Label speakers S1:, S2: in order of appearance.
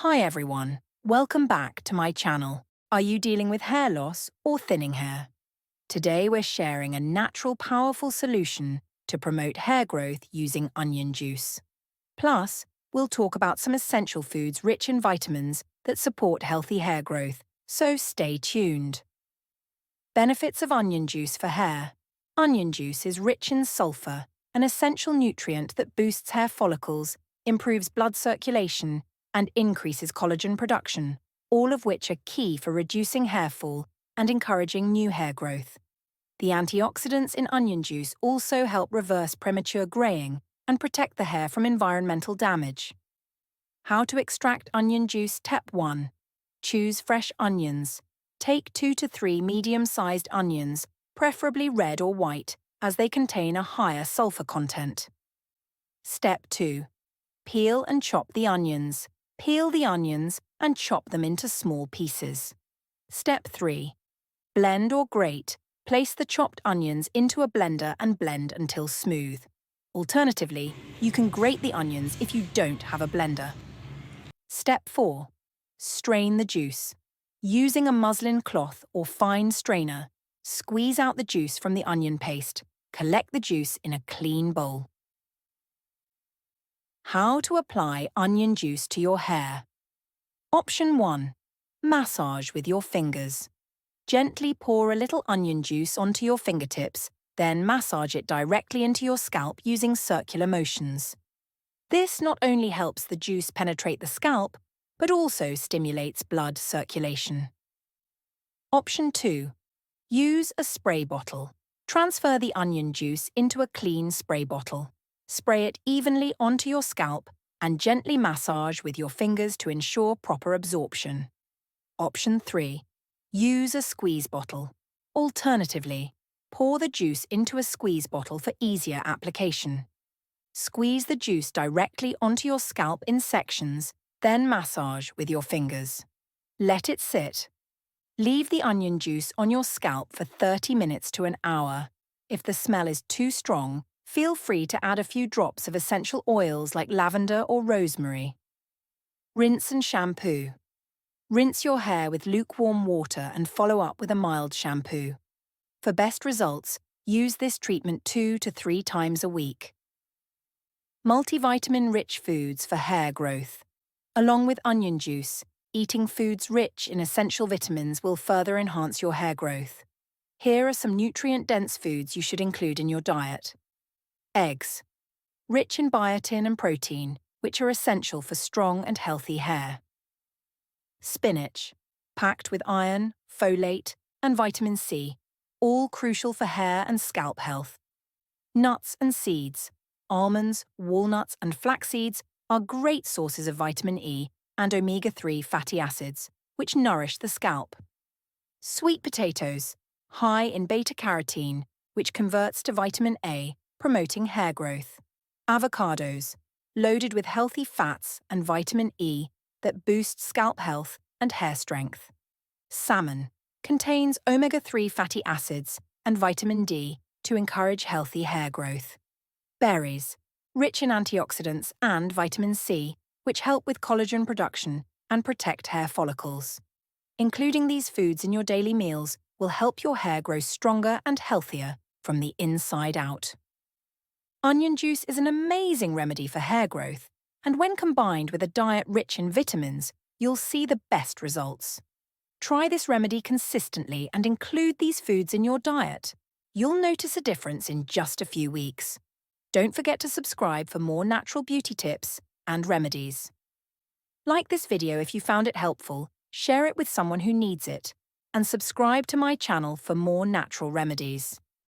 S1: Hi everyone, welcome back to my channel. Are you dealing with hair loss or thinning hair? Today we're sharing a natural, powerful solution to promote hair growth using onion juice. Plus, we'll talk about some essential foods rich in vitamins that support healthy hair growth, so stay tuned. Benefits of onion juice for hair. Onion juice is rich in sulfur, an essential nutrient that boosts hair follicles, improves blood circulation, and increases collagen production, all of which are key for reducing hair fall and encouraging new hair growth. The antioxidants in onion juice also help reverse premature graying and protect the hair from environmental damage. How to extract onion juice. Step 1. Choose fresh onions. Take 2 to 3 medium-sized onions, preferably red or white, as they contain a higher sulfur content. Step 2. Peel and chop the onions. Peel the onions and chop them into small pieces. Step 3. Blend or grate. Place the chopped onions into a blender and blend until smooth. Alternatively, you can grate the onions if you don't have a blender. Step 4. Strain the juice. Using a muslin cloth or fine strainer, squeeze out the juice from the onion paste. Collect the juice in a clean bowl. How to apply onion juice to your hair. Option 1. Massage with your fingers. Gently pour a little onion juice onto your fingertips, then massage it directly into your scalp using circular motions. This not only helps the juice penetrate the scalp, but also stimulates blood circulation. Option 2. Use a spray bottle. Transfer the onion juice into a clean spray bottle. Spray it evenly onto your scalp and gently massage with your fingers to ensure proper absorption. Option 3. Use a squeeze bottle. Alternatively, pour the juice into a squeeze bottle for easier application. Squeeze the juice directly onto your scalp in sections, then massage with your fingers. Let it sit. Leave the onion juice on your scalp for 30 minutes to an hour. If the smell is too strong, feel free to add a few drops of essential oils like lavender or rosemary. Rinse and shampoo. Rinse your hair with lukewarm water and follow up with a mild shampoo. For best results, use this treatment 2 to 3 times a week. Multivitamin-rich foods for hair growth. Along with onion juice, eating foods rich in essential vitamins will further enhance your hair growth. Here are some nutrient-dense foods you should include in your diet. Eggs. Rich in biotin and protein, which are essential for strong and healthy hair. Spinach. Packed with iron, folate, and vitamin C, all crucial for hair and scalp health. Nuts and seeds. Almonds, walnuts, and flax seeds are great sources of vitamin E and omega-3 fatty acids, which nourish the scalp. Sweet potatoes. High in beta-carotene, which converts to vitamin A, promoting hair growth. Avocados, loaded with healthy fats and vitamin E that boost scalp health and hair strength. Salmon contains omega-3 fatty acids and vitamin D to encourage healthy hair growth. Berries, rich in antioxidants and vitamin C, which help with collagen production and protect hair follicles. Including these foods in your daily meals will help your hair grow stronger and healthier from the inside out. Onion juice is an amazing remedy for hair growth, and when combined with a diet rich in vitamins, you'll see the best results. Try this remedy consistently and include these foods in your diet. You'll notice a difference in just a few weeks. Don't forget to subscribe for more natural beauty tips and remedies. Like this video if you found it helpful, share it with someone who needs it, and subscribe to my channel for more natural remedies.